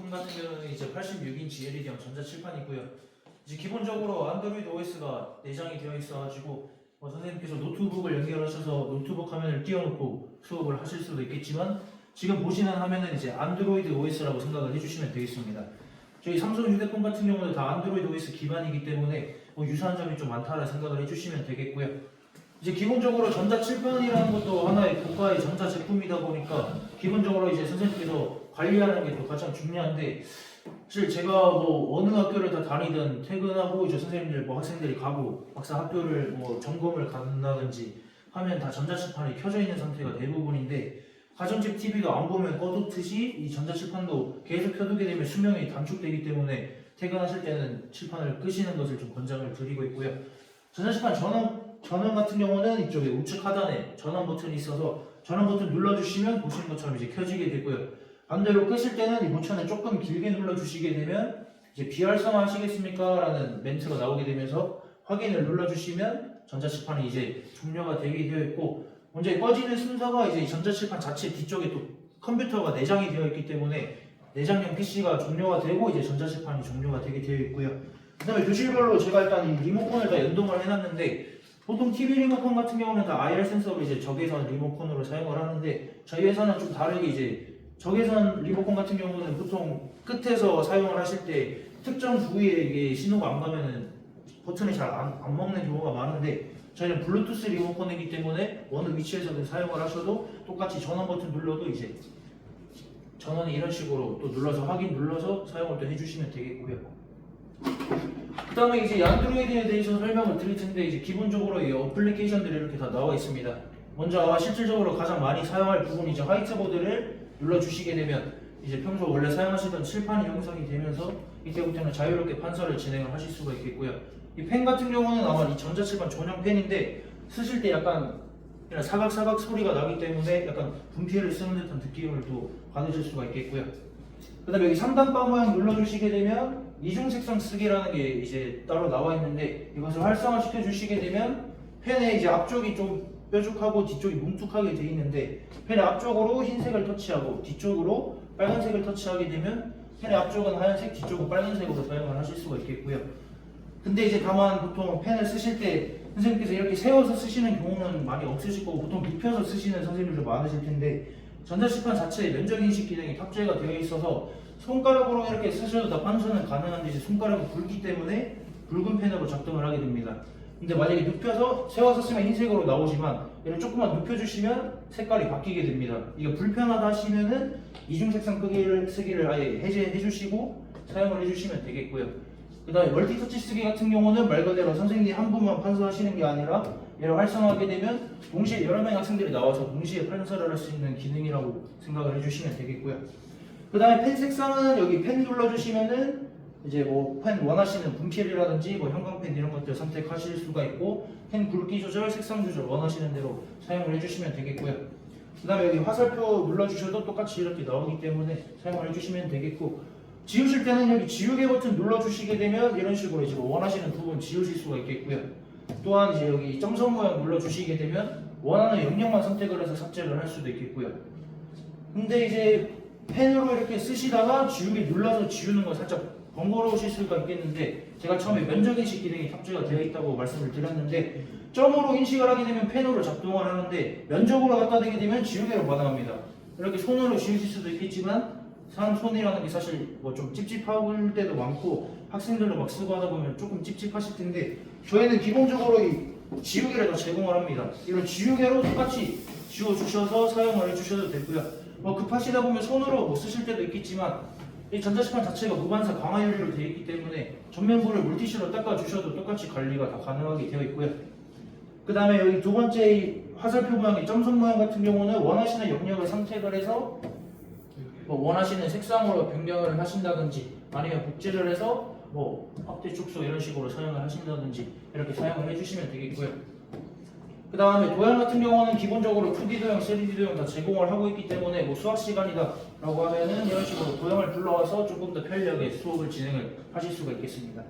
제품 같은 경우는 이제 86인치 LED형 전자칠판이고요. 이제 기본적으로 안드로이드 OS가 내장이 되어 있어가지고 선생님께서 노트북을 연결하셔서 노트북 화면을 띄워놓고 수업을 하실 수도 있겠지만 지금 보시는 화면은 이제 안드로이드 OS라고 생각을 해주시면 되겠습니다. 저희 삼성 휴대폰 같은 경우는 다 안드로이드 OS 기반이기 때문에 유사한 점이 좀 많다라 생각을 해주시면 되겠고요. 이제 기본적으로 전자칠판이라는 것도 하나의 고가의 전자제품이다 보니까 기본적으로 이제 선생님께서 관리하는 게 또 가장 중요한데 사실 제가 어느 학교를 다 다니든 퇴근하고 이제 선생님들 학생들이 가고 막상 학교를 점검을 간다든지 하면 다 전자칠판이 켜져 있는 상태가 대부분인데 가정집 TV도 안 보면 꺼놓듯이 이 전자칠판도 계속 켜두게 되면 수명이 단축되기 때문에 퇴근하실 때는 칠판을 끄시는 것을 좀 권장을 드리고 있고요. 전자칠판 전원 같은 경우는 이쪽에 우측 하단에 전원 버튼이 있어서 전원 버튼 눌러주시면 보시는 것처럼 이제 켜지게 되고요. 반대로 끄실 때는 이 버튼을 조금 길게 눌러주시게 되면 이제 비활성화 하시겠습니까? 라는 멘트가 나오게 되면서 확인을 눌러주시면 전자칠판이 이제 종료가 되게 되어 있고 먼저 꺼지는 순서가 이제 전자칠판 자체 뒤쪽에 또 컴퓨터가 내장이 되어 있기 때문에 내장형 PC가 종료가 되고 이제 전자칠판이 종료가 되게 되어 있고요. 그 다음에 교실별로 제가 일단 이 리모컨을 다 연동을 해놨는데 보통 TV 리모컨 같은 경우는 다 IR 센서로 이제 적외선 리모컨으로 사용을 하는데 저희 회사는 좀 다르게 이제 적외선 리모컨 같은 경우는 보통 끝에서 사용을 하실 때 특정 부위에 이게 신호가 안 가면은 버튼이 잘 안 먹는 경우가 많은데 저희는 블루투스 리모컨이기 때문에 어느 위치에서든 사용을 하셔도 똑같이 전원 버튼 눌러도 이제 전원이 이런 식으로 또 눌러서 확인 눌러서 사용을 또 해주시면 되겠고요. 그 다음에 이제 안드로이드에 대해서 설명을 드릴 텐데 이제 기본적으로 이 어플리케이션들이 이렇게 다 나와 있습니다. 먼저 아마 실질적으로 가장 많이 사용할 부분이 이제 화이트보드를 눌러주시게 되면 이제 평소 원래 사용하시던 칠판이 형성이 되면서 이때부터는 자유롭게 판서를 진행을 하실 수가 있겠고요. 이 펜 같은 경우는 아마 이 전자칠판 전용 펜인데 쓰실 때 약간 사각사각 소리가 나기 때문에 약간 분필을 쓰는 듯한 느낌을 또 받으실 수가 있겠고요. 그 다음에 여기 3단 바 모양 눌러주시게 되면 이중색상 쓰기라는 게 이제 따로 나와 있는데 이것을 활성화시켜 주시게 되면 펜의 이제 앞쪽이 좀 뾰족하고 뒤쪽이 뭉툭하게 되어 있는데 펜의 앞쪽으로 흰색을 터치하고 뒤쪽으로 빨간색을 터치하게 되면 펜의 앞쪽은 하얀색, 뒤쪽은 빨간색으로 사용을 하실 수가 있겠고요. 근데 이제 다만 보통 펜을 쓰실 때 선생님께서 이렇게 세워서 쓰시는 경우는 많이 없으실 거고 보통 눕혀서 쓰시는 선생님들도 많으실 텐데 전자칠판 자체에 면적인식 기능이 탑재가 되어 있어서 손가락으로 이렇게 쓰셔도 다 판서는 가능한데 이제 손가락이 굵기 때문에 굵은 펜으로 작동을 하게 됩니다. 근데 만약에 눕혀서 세워서 쓰면 흰색으로 나오지만 얘를 조금만 눕혀주시면 색깔이 바뀌게 됩니다. 이게 불편하다 하시면은 이중색상 크기를 쓰기를 아예 해제해 주시고 사용을 해주시면 되겠고요. 그 다음에 멀티터치 쓰기 같은 경우는 말 그대로 선생님이 한 분만 판서하시는 게 아니라 얘를 활성화하게 되면 동시에 여러 명의 학생들이 나와서 동시에 판서를 할 수 있는 기능이라고 생각을 해주시면 되겠고요. 그 다음에 펜 색상은 여기 펜 눌러주시면은 이제 펜 원하시는 분필이라든지 형광펜 이런 것들 선택하실 수가 있고 펜 굵기 조절, 색상 조절 원하시는 대로 사용을 해주시면 되겠고요. 그 다음에 여기 화살표 눌러주셔도 똑같이 이렇게 나오기 때문에 사용을 해주시면 되겠고 지우실 때는 여기 지우개 버튼 눌러주시게 되면 이런 식으로 이제 원하시는 부분 지우실 수가 있겠고요. 또한 이제 여기 점선 모양 눌러주시게 되면 원하는 영역만 선택을 해서 삭제를 할 수도 있겠고요. 근데 이제 펜으로 이렇게 쓰시다가 지우개 눌러서 지우는 건 살짝 번거로우실 수가 있겠는데 제가 처음에 면적인식 기능이 탑재가 되어 있다고 말씀을 드렸는데 점으로 인식을 하게 되면 펜으로 작동을 하는데 면적으로 갖다 대게 되면 지우개로 반응합니다. 이렇게 손으로 지우실 수도 있겠지만 사람 손이라는 게 사실 좀 찝찝할 때도 많고 학생들도 막 쓰고 하다 보면 조금 찝찝하실 텐데 저희는 기본적으로 이 지우개를 다 제공을 합니다. 이런 지우개로 똑같이 지워주셔서 사용을 해주셔도 되고요. 급하시다 보면 손으로 쓰실 때도 있겠지만 이 전자칠판 자체가 무반사 강화 유리로 되어 있기 때문에 전면부를 물티슈로 닦아주셔도 똑같이 관리가 다 가능하게 되어 있고요. 그 다음에 여기 두 번째 이 화살표 모양의 점선 모양 같은 경우는 원하시는 영역을 선택을 해서 원하시는 색상으로 변경을 하신다든지 아니면 복제를 해서 확대 축소 이런 식으로 사용을 하신다든지 이렇게 사용을 해주시면 되겠고요. 그 다음에 도형 같은 경우는 기본적으로 2D 도형, 3D 도형 다 제공을 하고 있기 때문에 수학 시간이다 라고 하면은 이런 식으로 도형을 불러와서 조금 더 편리하게 수업을 진행을 하실 수가 있겠습니다.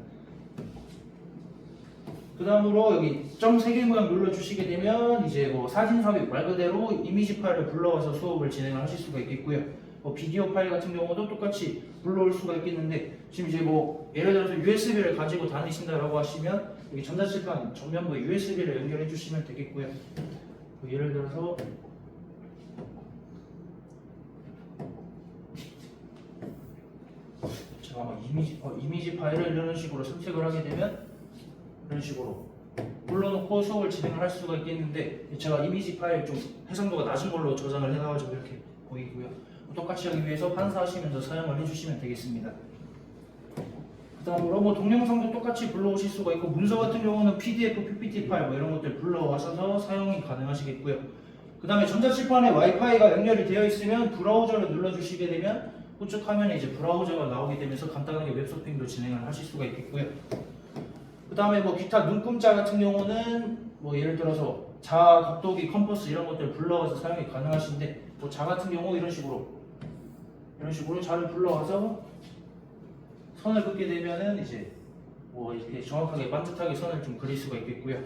그 다음으로 여기 점 3개 모양 눌러주시게 되면 이제 사진 삽입 말 그대로 이미지 파일을 불러와서 수업을 진행을 하실 수가 있겠고요. 뭐 비디오 파일 같은 경우도 똑같이 불러올 수가 있겠는데 지금 이제 뭐 예를 들어서 USB를 가지고 다니신다라고 하시면 여기 전자칠판 전면부에 USB를 연결해 주시면 되겠고요. 뭐 예를 들어서 제가 아마 이미지 파일을 이런 식으로 선택을 하게 되면 이런 식으로 불러놓고 수업을 진행을 할 수가 있겠는데 제가 이미지 파일 좀 해상도가 낮은 걸로 저장을 해놔가지고 이렇게 보이고요. 똑같이 하기 위해서 판사하시면서 사용을 해주시면 되겠습니다. 그 다음으로 뭐 동영상도 똑같이 불러오실 수가 있고 문서 같은 경우는 PDF, PPT 파일 뭐 이런 것들 불러와셔서 사용이 가능하시겠고요. 그 다음에 전자칠판에 와이파이가 연결이 되어 있으면 브라우저를 눌러주시게 되면 우측 화면에 이제 브라우저가 나오게 되면서 간단하게 웹서핑도 진행을 하실 수가 있겠고요. 그 다음에 뭐 기타 눈금자 같은 경우는 뭐 예를 들어서 자, 각도기, 컴퍼스 이런 것들 불러와서 사용이 가능하신데 뭐 자 같은 경우 이런 식으로 자를 불러와서 선을 긋게 되면은 이제 뭐 이렇게 정확하게 반듯하게 선을 좀 그릴 수가 있겠고요.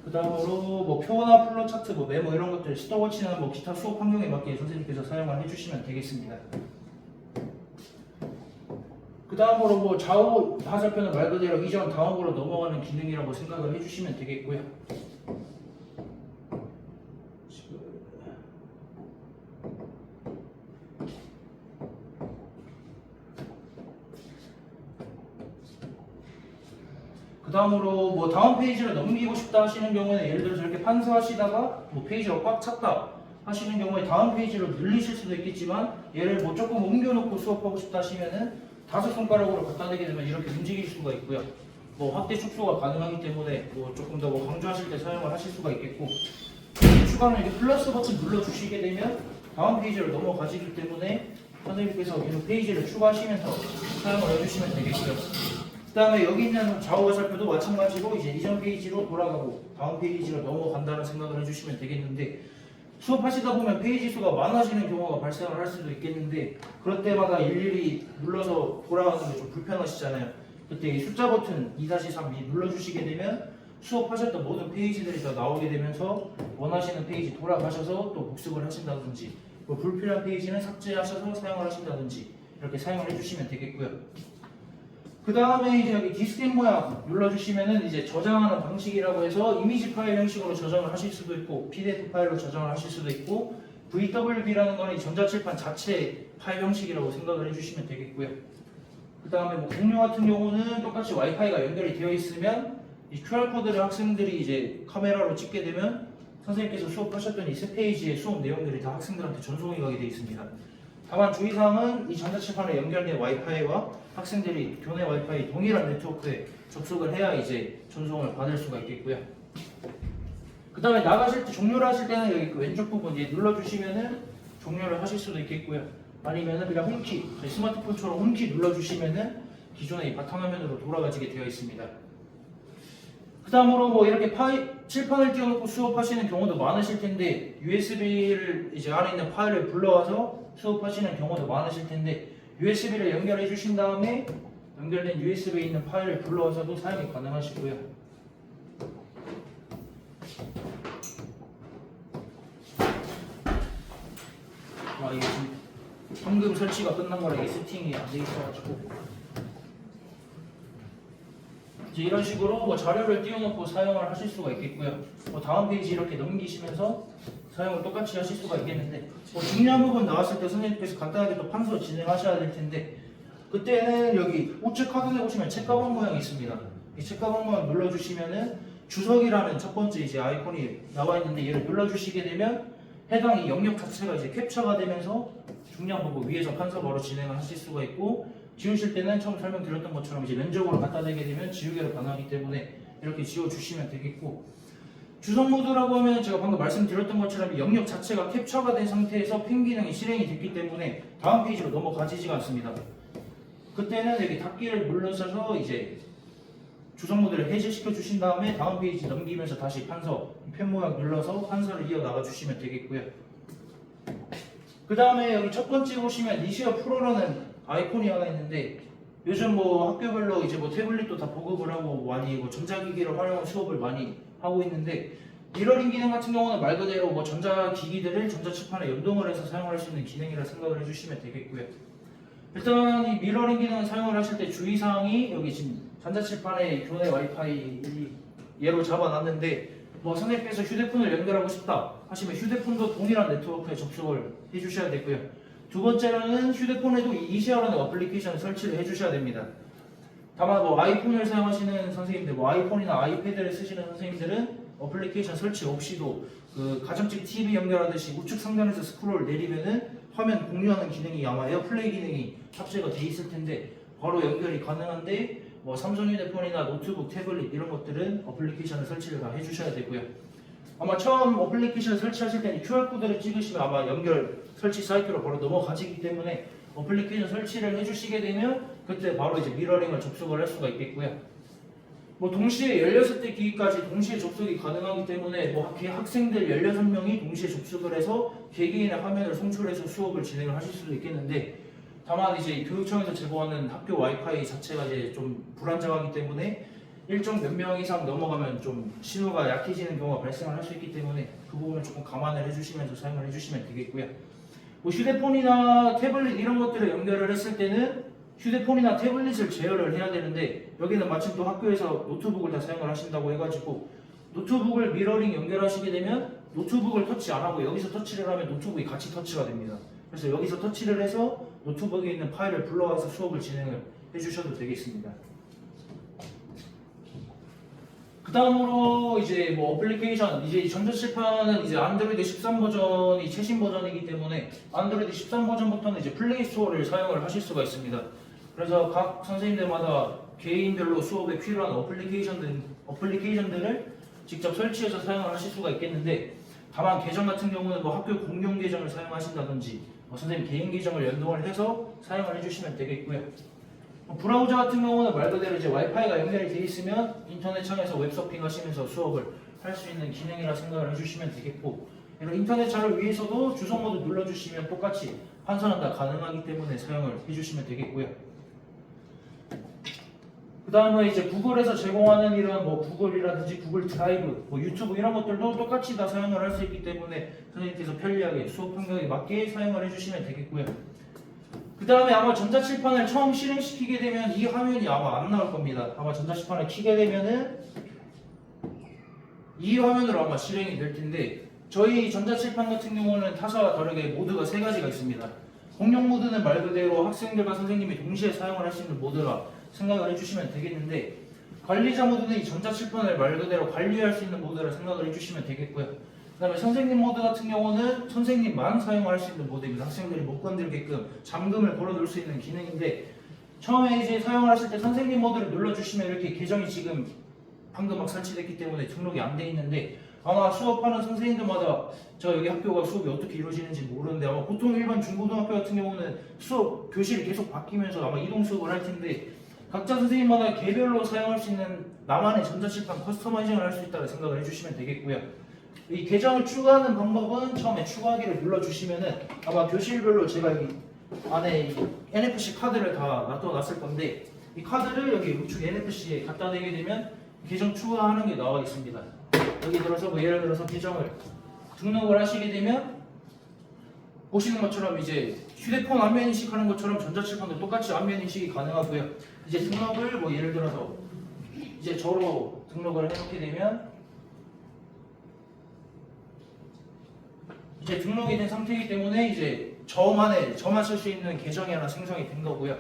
그 다음으로 뭐 표나 플로 차트, 뭐 메모 이런 것들 스톱워치는 뭐 기타 수업 환경에 맞게 선생님께서 사용을 해주시면 되겠습니다. 그 다음으로 뭐 좌우 화살표는 말 그대로 이전 다음으로 넘어가는 기능이라고 생각을 해주시면 되겠고요. 그 다음으로 뭐 다음 페이지를 넘기고 싶다 하시는 경우에는 예를 들어서 이렇게 판서하시다가 뭐 페이지가 꽉 찼다 하시는 경우에 다음 페이지로 늘리실 수도 있겠지만 얘를 뭐 조금 옮겨놓고 수업하고 싶다 하시면은 5손가락으로 갖다 대게 되면 이렇게 움직일 수가 있고요. 뭐 확대 축소가 가능하기 때문에 뭐 조금 더 뭐 강조하실 때 사용을 하실 수가 있겠고 추가는 이렇게 플러스 버튼 눌러주시게 되면 다음 페이지로 넘어가시기 때문에 선생님께서 이 페이지를 추가하시면서 사용을 해주시면 되겠고요. 그 다음에 여기 있는 좌우 화살표도 마찬가지로 이제 이전 페이지로 돌아가고 다음 페이지로 넘어간다는 생각을 해주시면 되겠는데 수업하시다 보면 페이지 수가 많아지는 경우가 발생을 할 수도 있겠는데 그럴 때마다 일일이 눌러서 돌아가는 게 좀 불편하시잖아요. 그때 이 숫자 버튼 2-3 눌러주시게 되면 수업하셨던 모든 페이지들이 다 나오게 되면서 원하시는 페이지 돌아가셔서 또 복습을 하신다든지 뭐 불필요한 페이지는 삭제하셔서 사용을 하신다든지 이렇게 사용을 해주시면 되겠고요. 그 다음에 이제 여기 디스켓 모양 눌러주시면은 이제 저장하는 방식이라고 해서 이미지 파일 형식으로 저장을 하실 수도 있고 PDF 파일로 저장을 하실 수도 있고 VWB라는 거는 전자칠판 자체 파일 형식이라고 생각을 해주시면 되겠고요. 그 다음에 뭐 공유 같은 경우는 똑같이 와이파이가 연결이 되어 있으면 이 QR코드를 학생들이 이제 카메라로 찍게 되면 선생님께서 수업하셨던 이 세 페이지의 수업 내용들이 다 학생들한테 전송이 가게 되어 있습니다. 다만 주의사항은 이 전자칠판에 연결된 와이파이와 학생들이 교내 와이파이 동일한 네트워크에 접속을 해야 이제 전송을 받을 수가 있겠고요. 그 다음에 나가실 때 종료를 하실 때는 여기 그 왼쪽 부분 눌러주시면은 종료를 하실 수도 있겠고요. 아니면은 그냥 홈키, 스마트폰처럼 홈키 눌러주시면은 기존의 이 바탕화면으로 돌아가지게 되어 있습니다. 그 다음으로 뭐 이렇게 칠판을 띄워놓고 수업하시는 경우도 많으실 텐데 USB를 이제 안에 있는 파일을 불러와서 수업하시는 경우도 많으실 텐데 USB를 연결해 주신 다음에 연결된 USB에 있는 파일을 불러와서도 사용이 가능하시고요. 이게 지금 방금 설치가 끝난 거라 이게 세팅이 안 돼 있어가지고 이제 이런 식으로 뭐 자료를 띄워놓고 사용을 하실 수가 있겠고요. 뭐 다음 페이지 이렇게 넘기시면서 사용을 똑같이 하실 수가 있겠는데 뭐 중요한 부분 나왔을 때 선생님께서 간단하게 또 판서 진행하셔야 될 텐데 그때는 여기 우측 하단에 보시면 책가방 모양이 있습니다. 이 책가방 모양 눌러주시면은 주석이라는 첫 번째 이제 아이콘이 나와 있는데 얘를 눌러주시게 되면 해당 이 영역 자체가 이제 캡처가 되면서 중요한 부분 위에서 판서 바로 진행을 하실 수가 있고 지우실 때는 처음 설명드렸던 것처럼 이제 면적으로 갖다 대게 되면 지우개로 가능하기 때문에 이렇게 지워주시면 되겠고 주석 모드라고 하면 제가 방금 말씀드렸던 것처럼 영역 자체가 캡처가 된 상태에서 펜 기능이 실행이 됐기 때문에 다음 페이지로 넘어가지지가 않습니다. 그때는 여기 닫기를 눌러서 이제 주석 모드를 해제시켜 주신 다음에 다음 페이지 넘기면서 다시 판서 펜 모양 눌러서 판서를 이어나가 주시면 되겠고요. 그 다음에 여기 첫 번째 보시면 니시어 프로라는 아이콘이 하나 있는데 요즘 뭐 학교별로 이제 뭐 태블릿도 다 보급을 하고 많이 뭐 전자기기를 활용한 수업을 많이 하고 있는데 미러링 기능 같은 경우는 말 그대로 뭐 전자기기들을 전자칠판에 연동을 해서 사용할 수 있는 기능이라 생각을 해주시면 되겠고요. 일단 이 미러링 기능을 사용을 하실 때 주의사항이 여기 지금 전자칠판에 교내 와이파이 예로 잡아놨는데 뭐 선생님께서 휴대폰을 연결하고 싶다 하시면 휴대폰도 동일한 네트워크에 접속을 해주셔야 되고요. 두 번째로는 휴대폰에도 이 이시아라는 어플리케이션을 설치를 해주셔야 됩니다. 다만 뭐 아이폰을 사용하시는 선생님들, 뭐 아이폰이나 아이패드를 쓰시는 선생님들은 어플리케이션 설치 없이도 그 가정집 TV 연결하듯이 우측 상단에서 스크롤 내리면은 화면 공유하는 기능이 아마 에어플레이 기능이 탑재가 돼 있을 텐데 바로 연결이 가능한데 뭐 삼성 휴대폰이나 노트북, 태블릿 이런 것들은 어플리케이션을 설치를 다 해주셔야 되고요. 아마 처음 어플리케이션을 설치하실 때는 QR코드를 찍으시면 아마 연결 설치 사이트로 바로 넘어가시기 때문에 어플리케이션 설치를 해주시게 되면 그때 바로 이제 미러링을 접속을 할 수가 있겠고요. 뭐 동시에 16대 기기까지 동시에 접속이 가능하기 때문에 뭐 학생들 16명이 동시에 접속을 해서 개개인의 화면을 송출해서 수업을 진행을 하실 수도 있겠는데 다만 이제 교육청에서 제공하는 학교 와이파이 자체가 이제 좀 불안정하기 때문에 일정 몇 명 이상 넘어가면 좀 신호가 약해지는 경우가 발생을 할 수 있기 때문에 그 부분을 조금 감안을 해주시면서 사용을 해주시면 되겠고요. 뭐 휴대폰이나 태블릿 이런 것들을 연결을 했을 때는 휴대폰이나 태블릿을 제어를 해야 되는데 여기는 마침 또 학교에서 노트북을 다 사용을 하신다고 해가지고 노트북을 미러링 연결하시게 되면 노트북을 터치 안 하고 여기서 터치를 하면 노트북이 같이 터치가 됩니다. 그래서 여기서 터치를 해서 노트북에 있는 파일을 불러와서 수업을 진행을 해주셔도 되겠습니다. 그 다음으로 이제 뭐 어플리케이션, 이제 전자칠판은 이제 안드로이드 13 버전이 최신 버전이기 때문에 안드로이드 13 버전부터는 이제 플레이 스토어를 사용을 하실 수가 있습니다. 그래서 각 선생님들마다 개인별로 수업에 필요한 어플리케이션들을 직접 설치해서 사용을 하실 수가 있겠는데 다만 계정 같은 경우는 뭐 학교 공용 계정을 사용하신다든지 선생님 개인 계정을 연동을 해서 사용을 해주시면 되겠고요. 브라우저 같은 경우는 말 그대로 이제 와이파이가 연결이 되어 있으면 인터넷 창에서 웹서핑 하시면서 수업을 할 수 있는 기능이라 생각을 해주시면 되겠고 이런 인터넷 창을 위해서도 주소 모드 눌러주시면 똑같이 환산은 다 가능하기 때문에 사용을 해주시면 되겠고요. 그 다음에 이제 구글에서 제공하는 이런 뭐 구글이라든지 구글 드라이브, 뭐 유튜브 이런 것들도 똑같이 다 사용을 할 수 있기 때문에 선생님께서 편리하게 수업 환경에 맞게 사용을 해주시면 되겠고요. 그 다음에 아마 전자칠판을 처음 실행시키게 되면 이 화면이 아마 안 나올 겁니다. 아마 전자칠판을 켜게 되면은 이 화면으로 아마 실행이 될 텐데 저희 전자칠판 같은 경우는 타사와 다르게 모드가 3가지가 있습니다. 공용 모드는 말 그대로 학생들과 선생님이 동시에 사용을 할 수 있는 모드라 생각을 해주시면 되겠는데 관리자 모드는 이 전자칠판을 말 그대로 관리할 수 있는 모드라 생각을 해주시면 되겠고요. 그 다음에 선생님 모드 같은 경우는 선생님만 사용할 수 있는 모드입니다. 학생들이 못 건들게끔 잠금을 걸어 놓을 수 있는 기능인데 처음에 이제 사용을 하실 때 선생님 모드를 눌러주시면 이렇게 계정이 지금 방금 막 설치됐기 때문에 등록이 안 돼 있는데 아마 수업하는 선생님들마다 저 여기 학교가 수업이 어떻게 이루어지는지 모르는데 아마 보통 일반 중고등학교 같은 경우는 수업 교실이 계속 바뀌면서 아마 이동 수업을 할 텐데 각자 선생님마다 개별로 사용할 수 있는 나만의 전자칠판 커스터마이징을 할 수 있다고 생각을 해주시면 되겠고요. 이 계정을 추가하는 방법은 처음에 추가하기를 눌러주시면은 아마 교실별로 제가 여기 안에 이 NFC 카드를 다 놔뒀을 건데 이 카드를 여기 우측 NFC에 갖다 대게 되면 계정 추가하는 게 나와 있습니다. 여기 들어서 뭐 예를 들어서 계정을 등록을 하시게 되면 보시는 것처럼 이제 휴대폰 안면 인식 하는 것처럼 전자칠판도 똑같이 안면 인식이 가능하고요. 이제 등록을 뭐 예를 들어서 이제 저로 등록을 해놓게 되면 이제 등록이 된 상태이기 때문에 이제 저만 쓸 수 있는 계정이 하나 생성이 된 거고요.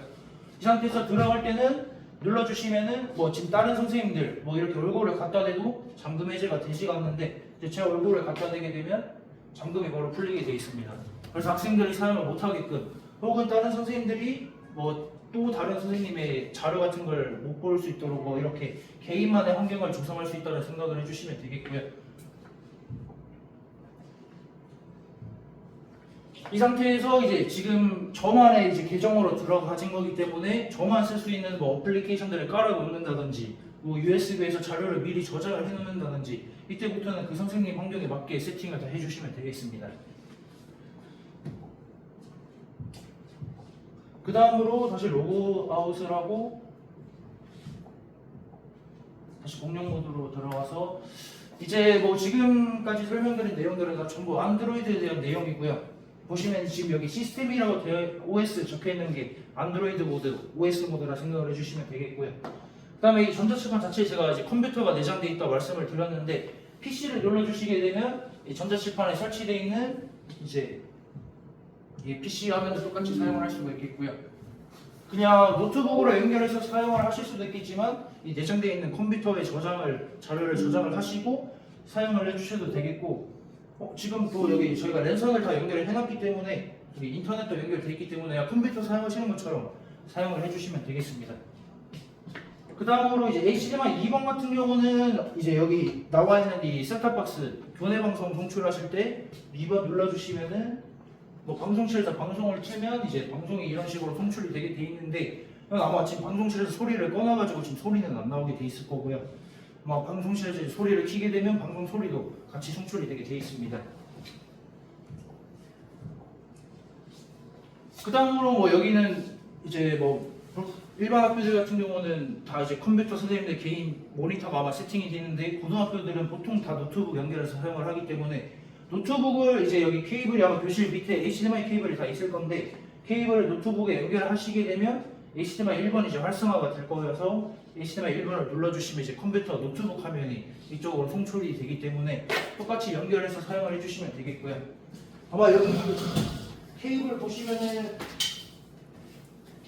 이 상태에서 들어갈 때는 눌러주시면은 뭐 지금 다른 선생님들 뭐 이렇게 얼굴을 갖다 대도 잠금 해제가 되지가 않는데 이제 제 얼굴을 갖다 대게 되면 잠금이 바로 풀리게 되어 있습니다. 그래서 학생들이 사용을 못하게끔 혹은 다른 선생님들이 뭐 또 다른 선생님의 자료 같은 걸 못 볼 수 있도록 뭐 이렇게 개인만의 환경을 조성할 수 있다는 생각을 해주시면 되겠고요. 이 상태에서 이제 지금 저만의 이제 계정으로 들어가진 거기 때문에 저만 쓸 수 있는 뭐 어플리케이션들을 깔아 놓는다든지 뭐 USB에서 자료를 미리 저장을 해 놓는다든지 이때부터는 그 선생님 환경에 맞게 세팅을 다 해주시면 되겠습니다. 그 다음으로 다시 로그아웃을 하고 다시 공용 모드로 들어가서 이제 뭐 지금까지 설명드린 내용들은 다 전부 안드로이드에 대한 내용이고요. 보시면 지금 여기 시스템이라고 되어 OS 적혀 있는 게 안드로이드 모드, OS 모드라 생각을 해주시면 되겠고요. 그다음에 이 전자칠판 자체에 제가 이제 컴퓨터가 내장되어 있다고 말씀을 드렸는데 PC를 눌러주시게 되면 이 전자칠판에 설치되어 있는 이제 이 PC 화면도 똑같이 사용을 할 수가 있겠고요. 그냥 노트북으로 연결해서 사용을 하실 수도 있겠지만 이 내장되어 있는 컴퓨터에 자료를 저장을 하시고 사용을 해주셔도 되겠고 지금 또 여기 저희가 랜선을 다 연결을 해놨기 때문에 여기 인터넷도 연결되어 있기 때문에 컴퓨터 사용하시는 것처럼 사용을 해주시면 되겠습니다. 그 다음으로 이제 HDMI 2번 같은 경우는 이제 여기 나와 있는 이 셋탑박스 교내 방송 송출하실 때 2번 눌러주시면은 뭐 방송실에서 방송을 틀면 이제 방송이 이런 식으로 송출이 되게 돼 있는데 아마 지금 방송실에서 소리를 꺼놔가지고 지금 소리는 안 나오게 돼 있을 거고요. 아마 방송실에서 이제 소리를 켜게 되면 방송 소리도 같이 송출이 되게 돼 있습니다. 그 다음으로 뭐 여기는 이제 뭐 일반 학교들 같은 경우는 다 이제 컴퓨터 선생님들 개인 모니터가 아마 세팅이 되는데 고등학교들은 보통 다 노트북 연결해서 사용을 하기 때문에 노트북을 이제 여기 케이블이 아마 교실 밑에 HDMI 케이블이 다 있을 건데 케이블을 노트북에 연결하시게 되면 HDMI 1번이 이제 활성화가 될 거여서 HDMI 1번을 눌러주시면 이제 컴퓨터 노트북 화면이 이쪽으로 송출이 되기 때문에 똑같이 연결해서 사용을 해주시면 되겠고요. 아마 여기 케이블 보시면은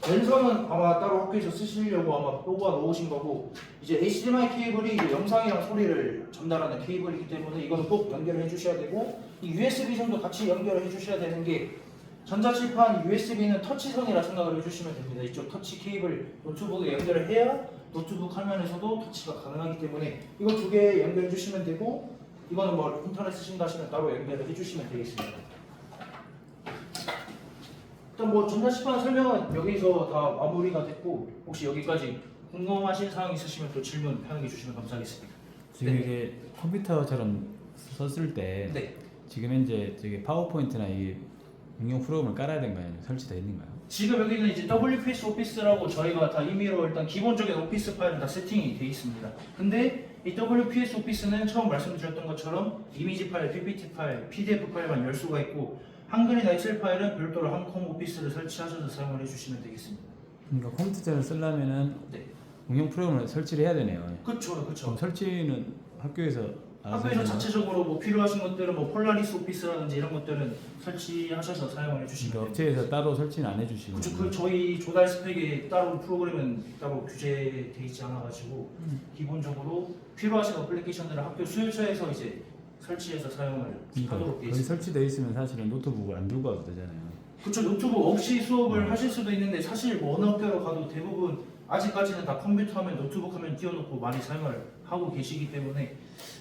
랜선은 아마 따로 학교에서 쓰시려고 아마 뽑아 놓으신 거고 이제 HDMI 케이블이 영상이랑 소리를 전달하는 케이블이기 때문에 이거는 꼭 연결을 해주셔야 되고 이 USB 선도 같이 연결을 해주셔야 되는 게 전자칠판 USB는 터치선이라 생각을 해주시면 됩니다. 이쪽 터치 케이블 노트북에 연결을 해야 노트북 화면에서도 터치가 가능하기 때문에 이거 두 개 연결해 주시면 되고 이거는 뭐 인터넷 쓰신다 하시면 따로 연결을 해주시면 되겠습니다. 일단 뭐 전자칠판 설명은 여기서 다 마무리가 됐고 혹시 여기까지 궁금하신 사항 있으시면 또 질문 편하게 주시면 감사하겠습니다. 지금 네. 이게 컴퓨터처럼 썼을 때 네. 지금 현재 저기 파워포인트나 이 응용 프로그램을 깔아야 되는 거예요? 설치되어 있는가요? 지금 여기는 이제 WPS 오피스라고 저희가 다 임의로 일단 기본적인 오피스 파일은 다 세팅이 되어 있습니다. 근데 이 WPS 오피스는 처음 말씀드렸던 것처럼 이미지 파일, PPT 파일, PDF 파일만 열 수가 있고 한글이나 엑셀 파일은 별도로 한컴 오피스를 설치하셔서 사용을 해주시면 되겠습니다. 그러니까 컴퓨터처럼 쓰려면은 네. 응용 프로그램을 설치를 해야 되네요. 그렇죠, 그럼 그렇죠. 설치는 학교에서 알아서 학교에서 해야 되나요? 자체적으로 뭐 필요하신 것들은 뭐 폴라리스 오피스라든지 이런 것들은 설치하셔서 사용을 해주시면 그러니까 됩니다. 업체에서 따로 설치는 안 해주시고 그렇죠. 그 저희 조달 스펙에 따로 프로그램은 따로 규제돼 있지 않아가지고 기본적으로 필요하신 어플리케이션들은 학교 수요처에서 이제 설치해서 사용을 하도록 되어 그러니까 거기 있습니다. 설치되어 있으면 사실은 노트북을 안 들고 가도 되잖아요. 그렇죠. 노트북 없이 수업을 하실 수도 있는데 사실 뭐 어느 학교로 가도 대부분 아직까지는 다 컴퓨터 화면, 노트북 화면 띄워놓고 많이 사용을 하고 계시기 때문에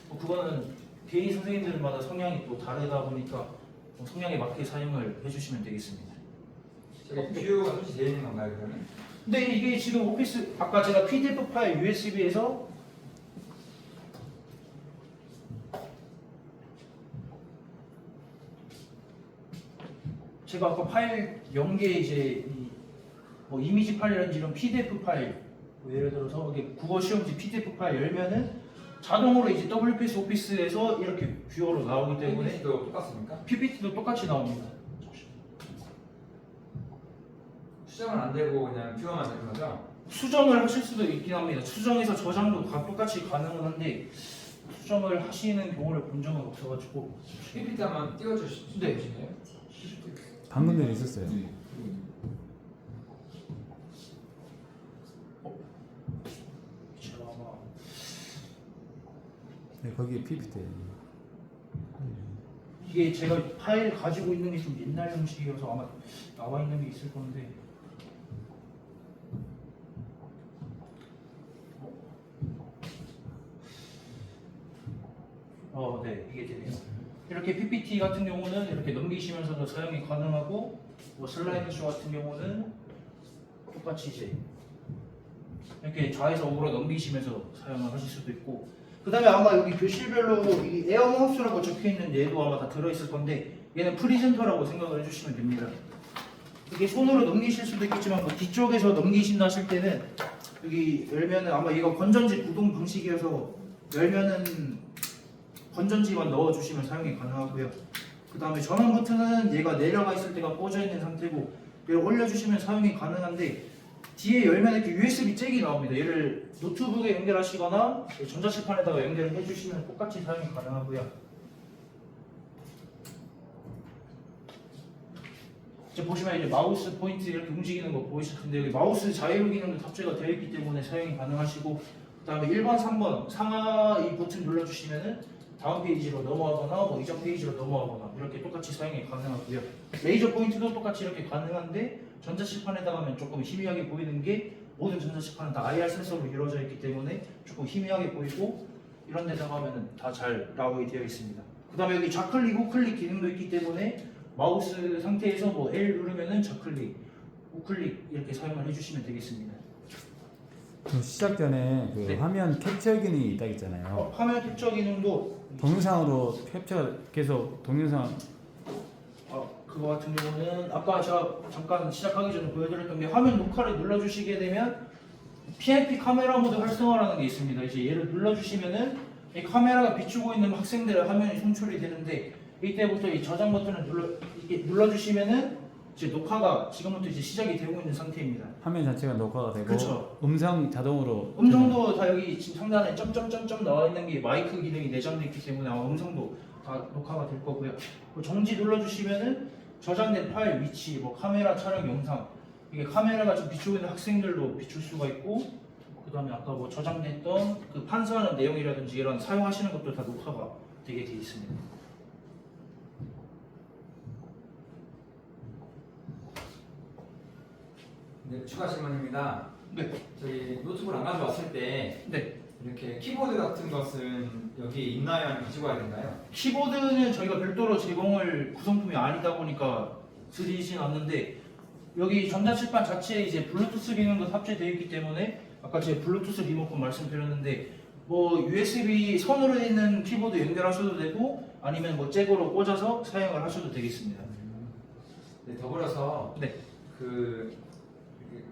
뭐 그거는 개인 선생님들마다 성향이 또 다르다 보니까 뭐 성향에 맞게 사용을 해주시면 되겠습니다. 제가 뷰가 설치되어 있는 건가요, 그러면? 근데 이게 지금 오피스 아까 제가 PDF 파일 USB에서 제가 아까 파일 연계 이제 뭐 이미지 파일이라든지 이런 PDF 파일 뭐 예를 들어서 이게 국어 시험지 PDF 파일 열면은 자동으로 이제 WPS 오피스에서 이렇게 뷰어로 나오기 때문에 PPT도 똑같습니까? PPT도 똑같이 나옵니다. 수정은 안 되고 그냥 뷰어만 되는 거죠? 수정을 하실 수도 있긴 합니다. 수정해서 저장도 똑같이 가능은 한데 수정을 하시는 경우를 본 적은 없어가지고 PPT 한번 띄워주시나요? 네. 방금 전에 있었어요. 제가 아마 네, 거기에 PPT. 이게 제가 파일 가지고 있는 게 좀 옛날 형식이어서 아마 나와 있는 게 있을 건데 네, 이게 되네요. 이렇게 PPT 같은 경우는 이렇게 넘기시면서도 사용이 가능하고 뭐 슬라이드 쇼 같은 경우는 똑같이 이제 이렇게 좌에서 우로 넘기시면서 사용을 하실 수도 있고 그 다음에 아마 여기 교실별로 이 에어 마우스라고 적혀있는 얘도 아마 다 들어있을 건데 얘는 프리젠터라고 생각을 해주시면 됩니다. 이게 손으로 넘기실 수도 있겠지만 뭐 뒤쪽에서 넘기신다 하실 때는 여기 열면은 아마 이거 건전지 구동 방식이어서 열면은 건전지만 넣어주시면 사용이 가능하고요. 그 다음에 전원 버튼은 얘가 내려가 있을 때가 꽂아 있는 상태고 얘를 올려주시면 사용이 가능한데 뒤에 열면 이렇게 USB 잭이 나옵니다. 얘를 노트북에 연결하시거나 전자칠판에다가 연결을 해주시면 똑같이 사용이 가능하고요. 이제 보시면 이제 마우스 포인트 이렇게 움직이는 거 보이실 텐데 여기 마우스 자이로 기능도 탑재가 되어 있기 때문에 사용이 가능하시고 그다음에 1번, 3번 상하 이 버튼 눌러주시면은 다음 페이지로 넘어가거나 뭐 이전 페이지로 넘어가거나 이렇게 똑같이 사용이 가능하고요. 레이저 포인트도 똑같이 이렇게 가능한데 전자칠판에다가 하면 조금 희미하게 보이는 게 모든 전자칠판은 다 IR 센서로 이루어져 있기 때문에 조금 희미하게 보이고 이런 데다가 하면은 다 잘 나오게 되어 있습니다. 그다음에 여기 좌클릭, 우클릭 기능도 있기 때문에 마우스 상태에서 뭐 L 누르면은 좌클릭, 우클릭 이렇게 사용을 해주시면 되겠습니다. 그 시작 전에 그 네. 화면 캡처 기능이 있다 했잖아요. 화면 캡처 기능도 동영상으로 캡처 계속 동영상 그거 같은 경우는 아까 제가 잠깐 시작하기 전에 보여드렸던 게 화면 녹화를 눌러주시게 되면 PNP 카메라 모드 활성화라는 게 있습니다. 이제 얘를 눌러주시면은 이 카메라가 비추고 있는 학생들의 화면이 송출이 되는데 이때부터 이 저장 버튼을 눌러주시면은 이제 녹화가 지금부터 이제 시작이 되고 있는 상태입니다. 화면 자체가 녹화가 되고 그쵸. 음성 자동으로 음성도 다 여기 지금 상단에 점점점점 나와 있는 게 마이크 기능이 내장되어 있기 때문에 아마 음성도 다 녹화가 될 거고요. 정지 눌러주시면은 저장된 파일 위치, 뭐 카메라 촬영 영상 이게 카메라가 지금 비추고 있는 학생들도 비출 수가 있고 그 다음에 아까 뭐 저장됐던 그 판사하는 내용이라든지 이런 사용하시는 것도 다 녹화가 되게 돼 있습니다. 네, 추가 질문입니다. 네. 저희 노트북을 안 가져왔을 때 네. 이렇게 키보드 같은 것은 여기 있나요? 아니면 가지고 와야 되나요? 키보드는 저희가 별도로 제공을 구성품이 아니다 보니까 드리진 않는데 여기 전자칠판 자체에 이제 블루투스 기능도 탑재되어 있기 때문에 아까 제가 블루투스 리모컨 말씀드렸는데 뭐 USB 선으로 돼 있는 키보드 연결하셔도 되고 아니면 뭐 잭으로 꽂아서 사용을 하셔도 되겠습니다. 네, 더불어서 네. 그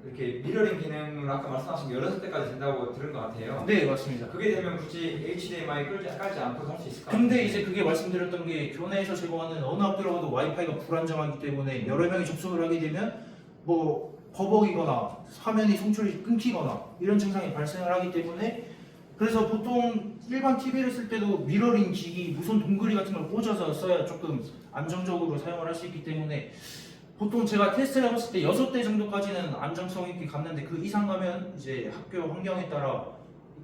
이렇게 미러링 기능을 아까 말씀하신 게 16대까지 된다고 들은 것 같아요. 네, 맞습니다. 그게 되면 굳이 HDMI 깔지 않고 할 수 있을까요? 근데 이제 그게 말씀드렸던 게 교내에서 제공하는 어느 학교라도 와이파이가 불안정하기 때문에 여러 명이 접속을 하게 되면 뭐 버벅이거나 화면이 송출이 끊기거나 이런 증상이 발생을 하기 때문에 그래서 보통 일반 TV를 쓸 때도 미러링 기기, 무선 동그리 같은 걸 꽂아서 써야 조금 안정적으로 사용을 할 수 있기 때문에 보통 제가 테스트를 해봤을 때 6대 정도까지는 안정성 있게 갔는데 그 이상 가면 이제 학교 환경에 따라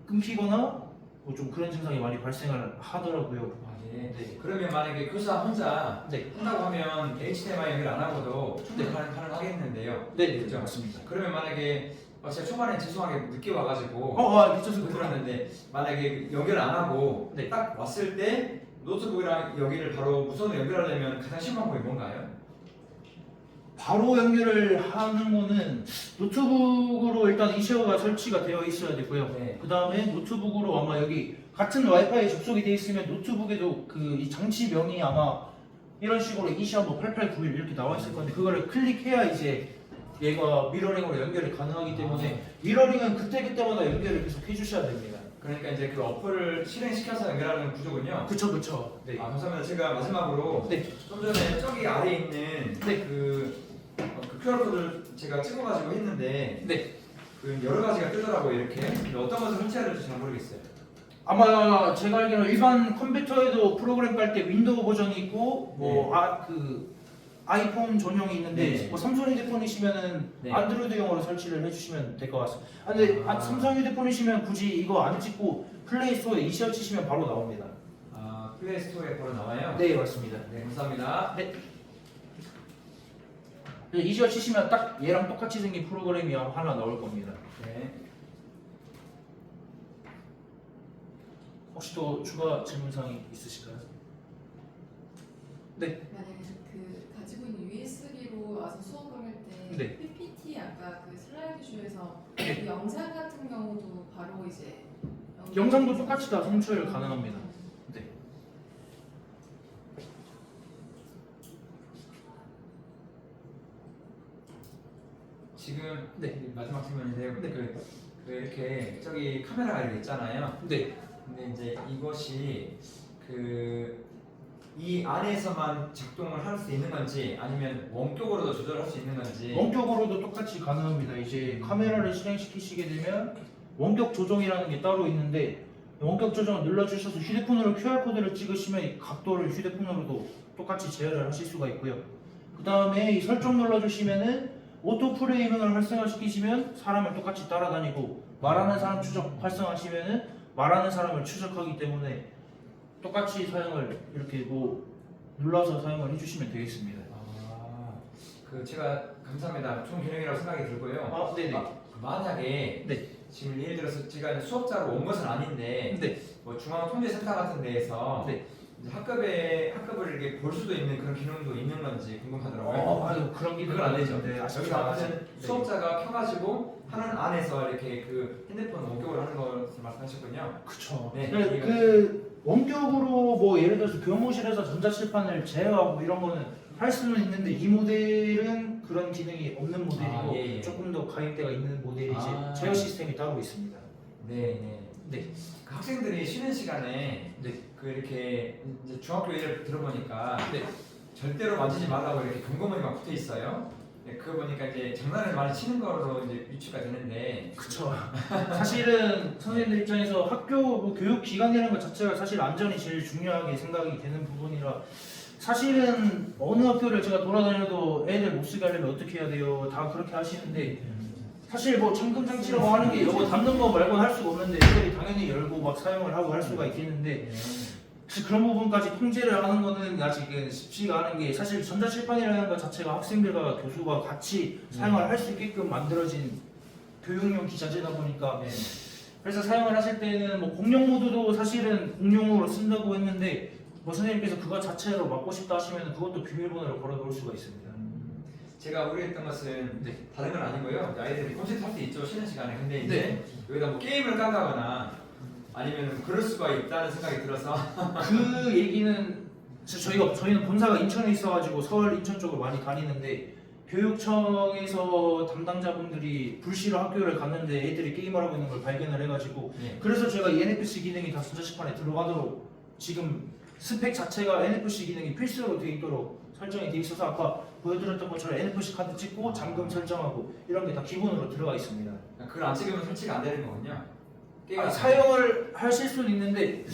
끊기거나 뭐 좀 그런 증상이 많이 발생을 하더라고요. 아, 네. 네. 그러면 만약에 교사 혼자 네. 한다고 하면 HDMI 연결 안 하고도 충분히 네. 가능하겠는데요. 네, 그죠? 맞습니다. 그러면 만약에 제가 초반에 죄송하게 늦게 와가지고 괜찮습니다. 들었는데 만약에 연결 안 하고 네. 딱 왔을 때 노트북이랑 여기를 바로 무선으로 연결하려면 가장 쉬운 방법이 뭔가요? 바로 연결을 하는 거는 노트북으로 일단 이시어가 설치가 되어 있어야 되고요. 네. 그 다음에 노트북으로 아마 여기 같은 와이파이에 접속이 되어 있으면 노트북에도 그 이 장치명이 아마 이런 식으로 이시어 뭐 8891 이렇게 나와 있을 건데 그거를 클릭해야 이제 얘가 미러링으로 연결이 가능하기 때문에 미러링은 그때그때마다 연결을 계속 해주셔야 됩니다. 그러니까 이제 그 어플을 실행시켜서 연결하는 구조군요. 그쵸. 네. 감사합니다. 제가 마지막으로 네. 좀 전에 저기 아래에 있는 네. 그 QR코드를 제가 찍어가지고 했는데 네. 그 여러 가지가 뜨더라고요 이렇게. 근데 어떤 것을 설치해야 될지 잘 모르겠어요. 아마 제가 알기로는 일반 컴퓨터에도 프로그램 깔 때 윈도우 버전이 있고 뭐 그 아이폰 전용이 있는데 네. 뭐 삼성 휴대폰이시면은 네. 안드로이드용으로 설치를 해주시면 될 것 같습니다. 근데 삼성 휴대폰이시면 굳이 이거 안 찍고 플레이스토어에 이시어 치시면 바로 나옵니다. 플레이스토어에 바로 나와요? 네, 맞습니다. 네, 감사합니다. 이시어 치시면 딱 얘랑 똑같이 생긴 프로그램이 하나 나올 겁니다. 네. 혹시 또 추가 질문사항이 있으실까요? 네. 만약에 그 가지고 있는 USB로 와서 수업을 할 때 네. PPT 아까 그 슬라이드 쇼에서 네. 그 영상 같은 경우도 바로 이제 영상도 똑같이 다 송출 가능합니다. 네. 지금 네. 마지막 질문인데요. 네. 그 이렇게 저기 카메라가 이렇게 있잖아요. 네. 근데 이제 이것이 이 안에서만 작동을 할 수 있는 건지 아니면 원격으로도 조절할 수 있는 건지. 원격으로도 똑같이 가능합니다. 이제 카메라를 실행시키시게 되면 원격 조정이라는 게 따로 있는데 원격 조정을 눌러주셔서 휴대폰으로 QR코드를 찍으시면 이 각도를 휴대폰으로도 똑같이 제어를 하실 수가 있고요. 그 다음에 이 설정 눌러주시면은 오토 프레이밍을 활성화시키시면 사람을 똑같이 따라다니고 말하는 사람 추적 활성화하시면은 말하는 사람을 추적하기 때문에 똑같이 사용을 이렇게 뭐 눌러서 사용을 해주시면 되겠습니다. 제가 감사합니다. 좋은 기능이라고 생각이 들고요. 아, 네네. 만약에 네. 지금 예를 들어서 제가 수업자로 온 것은 아닌데 네. 뭐 중앙통제센터 같은 데에서 네. 이제 학급을 이렇게 볼 수도 있는 그런 기능도 있는 건지 궁금하더라고요. 아유, 그런 게 그건 안 되죠. 네, 여기서 아무튼 네. 수업자가 켜가지고 하는 안에서 이렇게 그 핸드폰 원격으로 하는 것을 말씀하셨군요. 그쵸. 네. 그 원격으로 뭐 예를 들어서 교무실에서 전자칠판을 제어하고 이런 거는 할 수는 있는데 이 모델은 그런 기능이 없는 모델이고 예. 조금 더 가입대가 있는 모델이 이제 아. 제어 시스템이 따로 있습니다. 네. 네. 그 학생들이 쉬는 시간에 네. 그 이렇게 이제 중학교 예를 들어보니까 네. 절대로 만지지 말라고 이렇게 경고문이 막 붙어 있어요. 네, 그거 보니까 이제 장난을 많이 치는 거로 이제 유추가 되는데. 그쵸. 사실은 선생님들 입장에서 학교 뭐 교육 기관이라는 것 자체가 사실 안전이 제일 중요하게 생각이 되는 부분이라 사실은 어느 학교를 제가 돌아다녀도 애들 못 쓰게 하려면 어떻게 해야 돼요? 다 그렇게 하시는데 사실 뭐 잠금 장치라고 하는 게 이거 닫는 거 말고 할 수가 없는데 애들이 당연히 열고 막 사용을 하고 할 수가 있겠는데 사실 그런 부분까지 통제를 하는 거는 아직은 쉽지가 않은 게 사실 전자칠판이라는 것 자체가 학생들과 교수가 같이 사용을 할 수 있게끔 만들어진 교육용 기자재다 보니까 그래서 사용을 하실 때는 뭐 공용 모드도 사실은 공용으로 쓴다고 했는데 뭐 선생님께서 그거 자체로 맡고 싶다 하시면 그것도 비밀번호를 걸어 놓을 수가 있습니다. 제가 우려했던 것은 네. 다른 건 아니고요. 아이들이 컴퓨터 할 때 있죠, 쉬는 시간에. 근데 이제 네. 여기다 뭐 게임을 깐다거나 아니면 그럴 수가 있다는 생각이 들어서. 그 얘기는 저희는 본사가 인천에 있어가지고 서울 인천 쪽으로 많이 다니는데 교육청에서 담당자분들이 불시로 학교를 갔는데 애들이 게임을 하고 있는 걸 발견을 해가지고 네. 그래서 제가 이 NFC 기능이 다 전자칠판에 들어가도록 지금 스펙 자체가 NFC 기능이 필수로 되어 있도록 설정이 되어 있어서 아까 보여드렸던 것처럼 NFC 카드 찍고 잠금 설정하고 이런 게 다 기본으로 들어가 있습니다. 그걸 안 찍으면 설치가 안 되는 거군요. 게임 사용을 하실 수는 있는데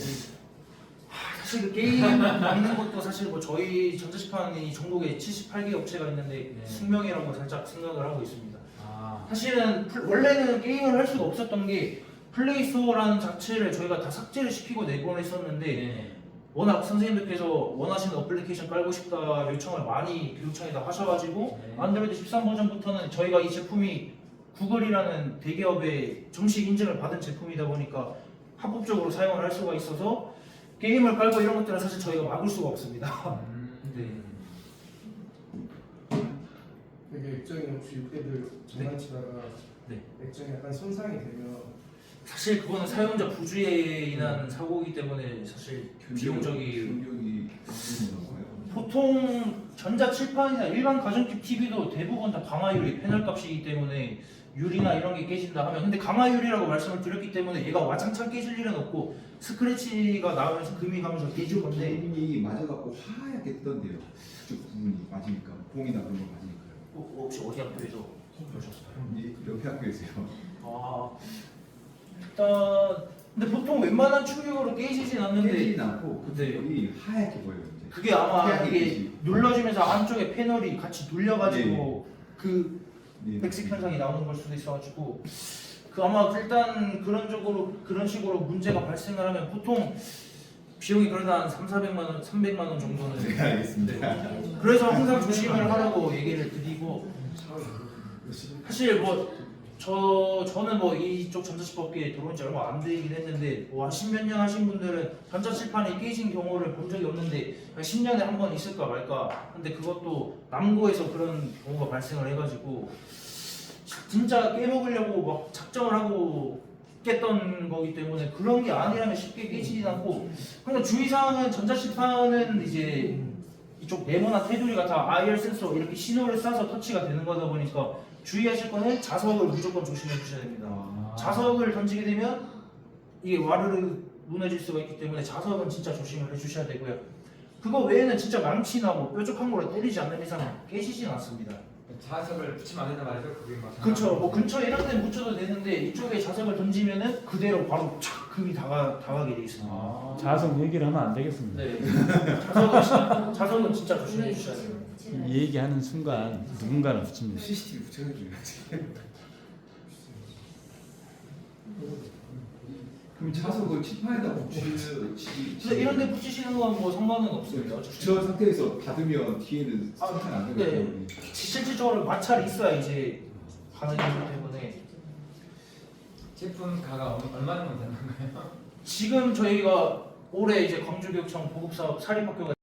사실 그 게임 먹는 것도 사실 뭐 저희 전자칠판이 전국에 78개 업체가 있는데 네. 숙명이라고 살짝 생각을 하고 있습니다. 아, 사실은 원래는 게임을 할 수가 없었던 게 플레이스토어라는 자체를 저희가 다 삭제를 시키고 내보냈었는데 네. 워낙 선생님들께서 원하시는 어플리케이션 깔고 싶다 요청을 많이 교육청에다 하셔가지고 네. 안드로이드 13 버전부터는 저희가 이 제품이 구글이라는 대기업의 정식 인증을 받은 제품이다 보니까 합법적으로 사용을 할 수가 있어서 게임을 깔고 이런 것들은 사실 저희가 막을 수가 없습니다. 네. 되게 액정이 혹시 애들 장난치다가 네. 액정이 약간 손상이 되면 사실 그거는 사용자 부주의에 인한 사고이기 때문에 사실 비용적인 충격이 있는 거예요. 보통 전자칠판이나 일반 가전급 TV도 대부분 다 강화유리 패널 값이기 때문에 유리나 이런 게 깨진다 하면 근데 강화유리라고 말씀을 드렸기 때문에 얘가 와장창 깨질 일은 없고 스크래치가 나오면서 금이 가면서 깨질 건데 부분이 맞아갖고 하얗게 뜨던데요. 그쪽 부분이 맞으니까 봉이나 그런 거 맞으니까요. 혹시 어디 학교에서 보셨어요? 이 옆에 학교에서요. 아 일단 근데 보통 웬만한 충격으로 깨지진 않는데 깨지진 않고 그 네. 부분이 하얗게 보여요. 이제. 그게 아마 하얗게 이게 깨지. 눌러주면서 안쪽에 패널이 같이 눌려가지고 그 네. 백색 현상이 나오는 걸 수도 있어가지고 그 아마 일단 그런 식으로 문제가 발생을 하면 보통 비용이 그래도 한 300~400만 원, 300만 원 정도는 네, 알겠습니다. 그래서 항상 조심을 하라고 얘기를 드리고 사실 뭐 저는 뭐 이쪽 전자칠판업계에 들어온 지 얼마 안 되긴 했는데 뭐 10몇 년 하신 분들은 전자칠판이 깨진 경우를 본 적이 없는데 10년에 한 번 있을까 말까 근데 그것도 남고에서 그런 경우가 발생을 해가지고 진짜 깨먹으려고 막 작정을 하고 깼던 거기 때문에 그런 게 아니라면 쉽게 깨지진 않고 그냥 주의사항은 전자칠판은 이제 이쪽 네모나 테두리가 다 IR 센서 이렇게 신호를 쏴서 터치가 되는 거다 보니까 주의하실 거는 자석을 무조건 조심해 주셔야 됩니다. 자석을 던지게 되면 이게 와르르 무너질 수가 있기 때문에 자석은 진짜 조심을 해주셔야 되고요. 그거 외에는 진짜 망치나 뭐 뾰족한 거를 때리지 않는 이상 깨지진 않습니다. 자석을 붙이면 안 된다 말이죠. 그게 막 그렇죠. 뭐 근처에 이런 데는 붙여도 되는데 이쪽에 자석을 던지면은 그대로 바로 착 금이 다가게 돼 있습니다. 자석 얘기를 하면 안 되겠습니다. 네. 자석은 진짜 조심해 주셔야 돼요. 이 얘기하는 순간 누군가는 붙입니다. CCTV 붙여줘야지. 그럼 자석을 칠판에다 붙이지. 근데 이런 데 붙이시는 건 뭐 상관은 없습니다. 붙여 상태에서 닫으면 뒤에는 칠판 안 되기 네. 때문에. 실질적으로 마찰이 있어야 이제 가능하기 때문에 제품 가가 얼마 정도 되는 거예요? 지금 저희가 올해 이제 광주교육청 보급사업 사립학교가